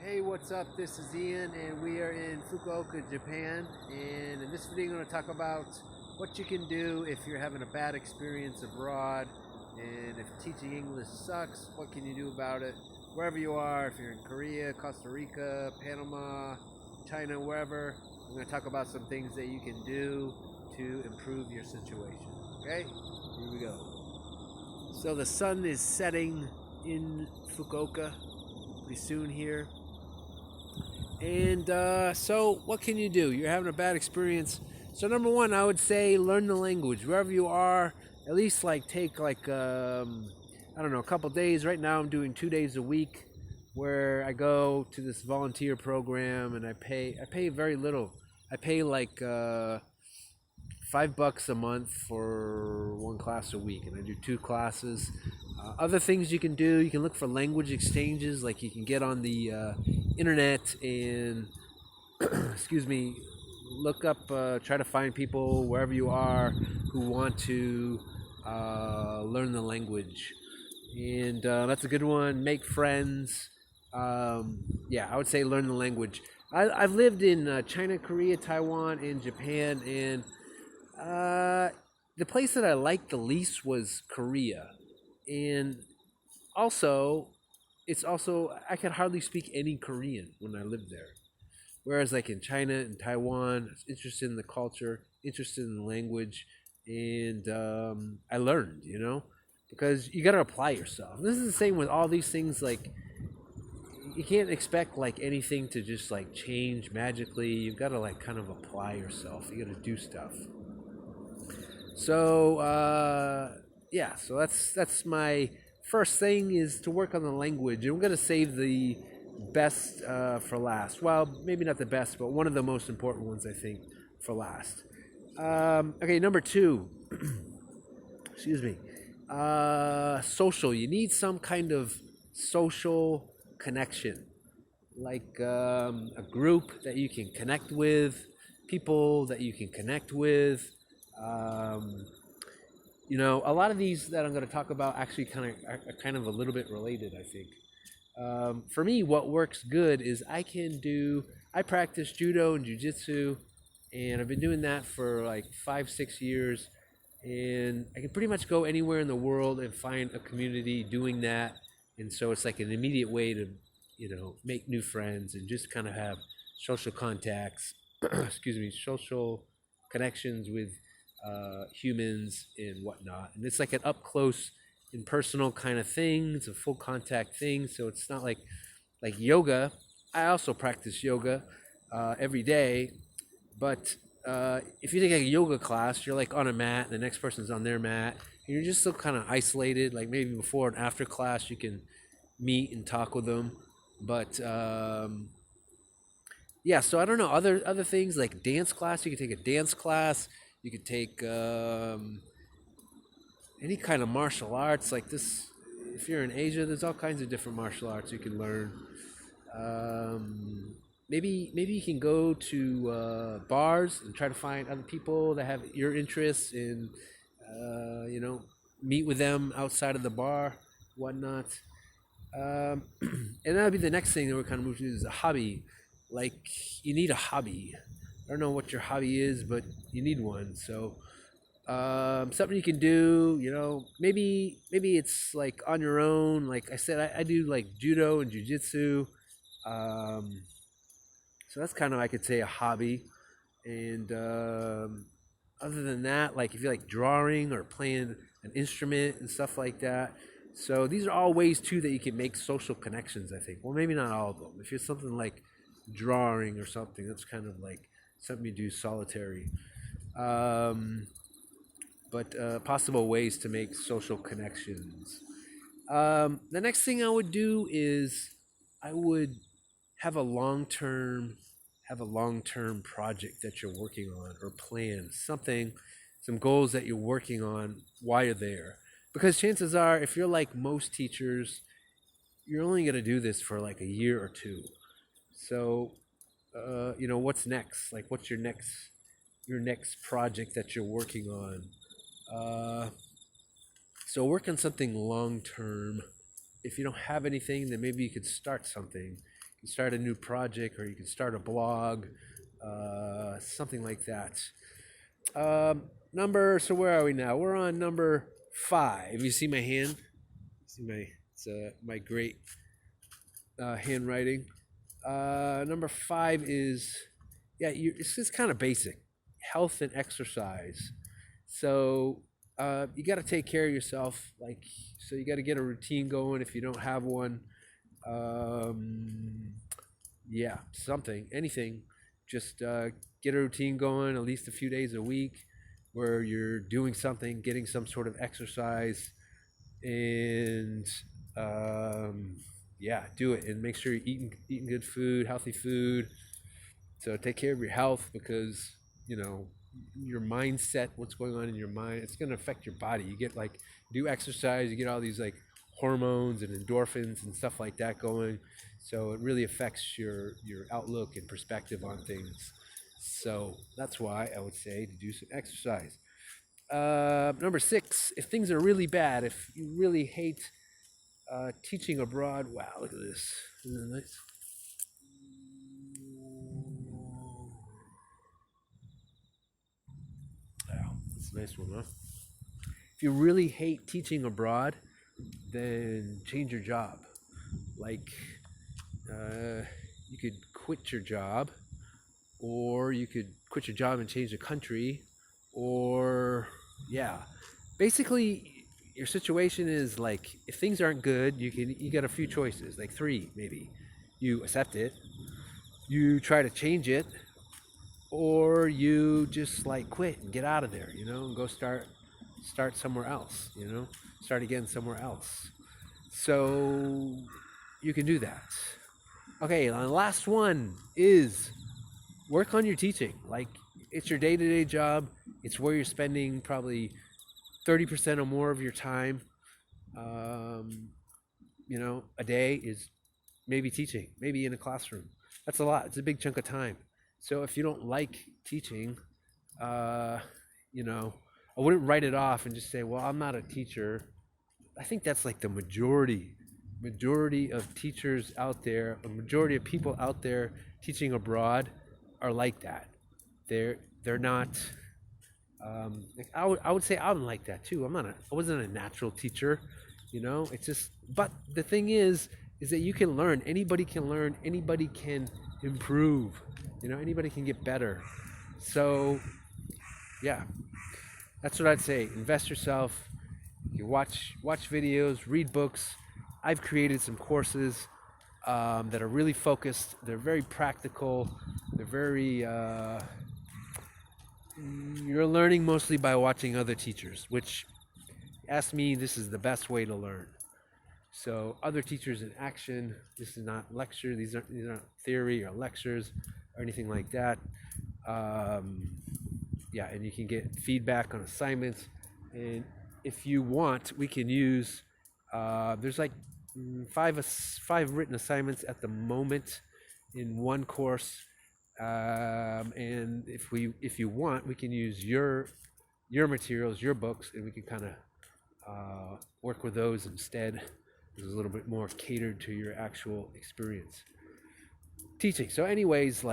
Hey, what's up? This is Ian, and we are in Fukuoka, Japan. And in this video, I'm going to talk about what you can do if you're having a bad experience abroad, and if teaching English sucks, what can you do about it? Wherever you are, if you're in Korea, Costa Rica, Panama, China, wherever, I'm going to talk about some things that you can do to improve your situation. Okay, here we go. So the sun is setting in Fukuoka pretty soon here. And so what can you do? You're having a bad experience. So number one, I would say learn the language. Wherever you are, at least take I don't know, a couple days. Right now I'm doing 2 days a week where I go to this volunteer program and I pay very little. I pay $5 a month for one class a week, and I do 2 classes. Other things you can do, you can look for language exchanges, like you can get on the internet and, excuse me, look up, try to find people wherever you are who want to learn the language. And that's a good one. Make friends. Yeah, I would say learn the language. I've lived in China, Korea, Taiwan, and Japan, and the place that I liked the least was Korea. And also, I could hardly speak any Korean when I lived there. Whereas like in China and Taiwan, I was interested in the culture, interested in the language, and I learned, because you got to apply yourself. This is the same with all these things. Like, you can't expect anything to just change magically. You've got to kind of apply yourself. You got to do stuff. So yeah, so that's my first thing, is to work on the language. And we're gonna save the best for last. Well, maybe not the best, but one of the most important ones, I think, for last. Okay, number two. Excuse me. Social. You need some kind of social connection, like a group that you can connect with, people that you can connect with. A lot of these that I'm going to talk about actually are kind of a little bit related, I think. For me, what works good is I practice judo and jujitsu, and I've been doing that for 5, 6 years, and I can pretty much go anywhere in the world and find a community doing that, and so it's like an immediate way to, make new friends and just kind of have social contacts, excuse me, social connections with humans and whatnot. And it's like an up close and personal kind of thing. It's a full contact thing, so it's not like yoga. I also practice yoga every day, but if you take a yoga class, you're on a mat and the next person's on their mat, and you're just still kind of isolated. Like maybe before and after class you can meet and talk with them, but yeah, so I don't know, other things like dance class. You can take a dance class. You could take any kind of martial arts like this. If you're in Asia, there's all kinds of different martial arts you can learn. Maybe you can go to bars and try to find other people that have your interests, and meet with them outside of the bar, whatnot. And that'll be the next thing that we're kind of moving to, is a hobby. Like, you need a hobby. I don't know what your hobby is, but you need one. So something you can do, maybe it's on your own. Like I said, I do judo and jujitsu. So that's kind of, I could say, a hobby. And other than that, if you like drawing or playing an instrument and stuff like that. So these are all ways too that you can make social connections, I think. Well, maybe not all of them. If you're something like drawing or something, that's kind of something you do solitary. But possible ways to make social connections. The next thing I would do is I would have a long-term project that you're working on, or plan something, some goals that you're working on while you're there. Because chances are, if you're like most teachers, you're only going to do this for a year or two. So what's next? What's your next project that you're working on? So work on something long term. If you don't have anything, then maybe you could start something. can start a new project, or you can start a blog, something like that. So where are we now? We're on number 5. You see my hand? See my great handwriting. Number 5 is, it's just kind of basic, health and exercise. So you got to take care of yourself. So you got to get a routine going if you don't have one. Anything. Just get a routine going at least a few days a week where you're doing something, getting some sort of exercise, and do it. And make sure you're eating good food, healthy food. So take care of your health, because your mindset, what's going on in your mind, it's going to affect your body. You get do exercise, you get all these hormones and endorphins and stuff like that going. So it really affects your outlook and perspective on things. So that's why I would say to do some exercise. Number 6, if things are really bad, if you really hate teaching abroad, wow, look at this. Isn't that nice? Wow, that's a nice one, huh? If you really hate teaching abroad, then change your job. You could quit your job, or you could quit your job and change the country, or basically your situation is if things aren't good, you got a few choices, 3 maybe. You accept it, you try to change it, or you just quit and get out of there, and go start somewhere else, start again somewhere else. So you can do that. Okay, and the last one is work on your teaching. It's your day-to-day job. It's where you're spending probably 30% or more of your time. A day is maybe teaching, maybe in a classroom. That's a lot. It's a big chunk of time. So if you don't like teaching, I wouldn't write it off and just say, well, I'm not a teacher. I think that's the majority of teachers out there, a majority of people out there teaching abroad are like that. They're not. I would say I'm like that too. I wasn't a natural teacher, It's just. But the thing is that you can learn. Anybody can learn. Anybody can improve. Anybody can get better. So, that's what I'd say. Invest yourself. You watch videos, read books. I've created some courses that are really focused. They're very practical. They're very. You're learning mostly by watching other teachers, which, ask me, this is the best way to learn. So other teachers in action. This is not lecture. These aren't theory or lectures or anything like that. And you can get feedback on assignments. And if you want, we can use. There's 5 written assignments at the moment in one course. And if you want, we can use your materials, your books, and we can kind of work with those instead. It's a little bit more catered to your actual experience teaching. So anyways,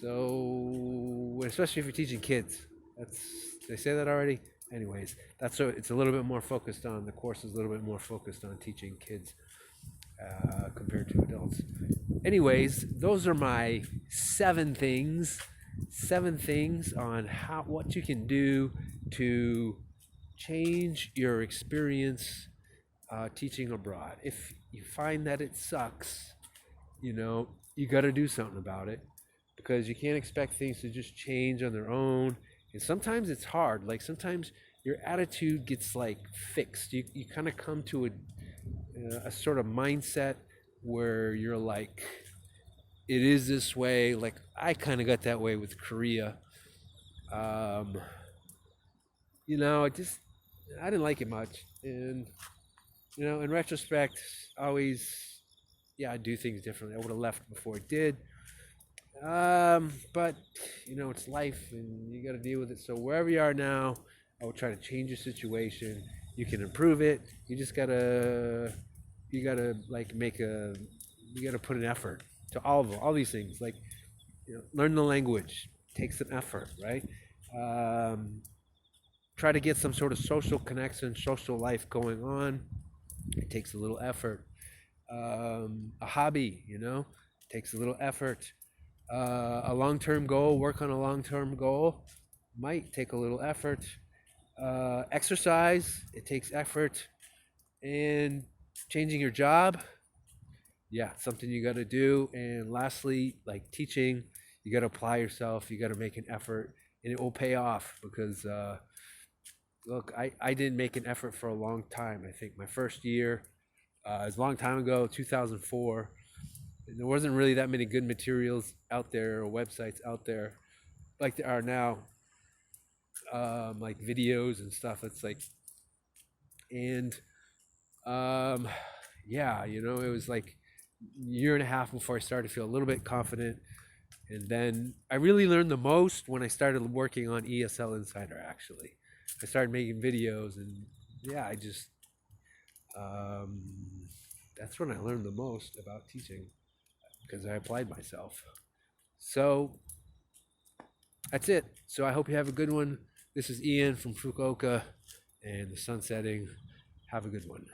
so especially if you're teaching kids, did I say that already? Anyways, it's a little bit more focused on, the course is a little bit more focused on teaching kids compared to adults. Anyways, those are my 7 things on what you can do to change your experience teaching abroad. If you find that it sucks, you got to do something about it, because you can't expect things to just change on their own. And sometimes it's hard. Sometimes your attitude gets fixed. You kind of come to a sort of mindset where you're it is this way. I kind of got that way with Korea. I didn't like it much. And, in retrospect, always, I do things differently. I would have left before it did. But, it's life and you got to deal with it. So wherever you are now, I would try to change your situation. You can improve it. You just got to you gotta like you gotta put an effort to all of them, all these things. Like, learn the language takes some effort, right? Um, Try to get some sort of social connection, social life going on. It takes a little effort. A hobby, takes a little effort. A long-term goal, work on a long-term goal, might take a little effort. Exercise, it takes effort. And changing your job, yeah, something you got to do. And lastly, like teaching, you got to apply yourself, you got to make an effort, and it will pay off because, look, I didn't make an effort for a long time. I think my first year, it was a long time ago, 2004. There wasn't really that many good materials out there or websites out there like there are now, like videos and stuff. It's like, and um, yeah, it was like a year and a half before I started to feel a little bit confident. And then I really learned the most when I started working on ESL Insider, actually. I started making videos, and yeah, um, that's when I learned the most about teaching because I applied myself. So that's it. So I hope you have a good one. This is Ian from Fukuoka, and the sun setting. Have a good one.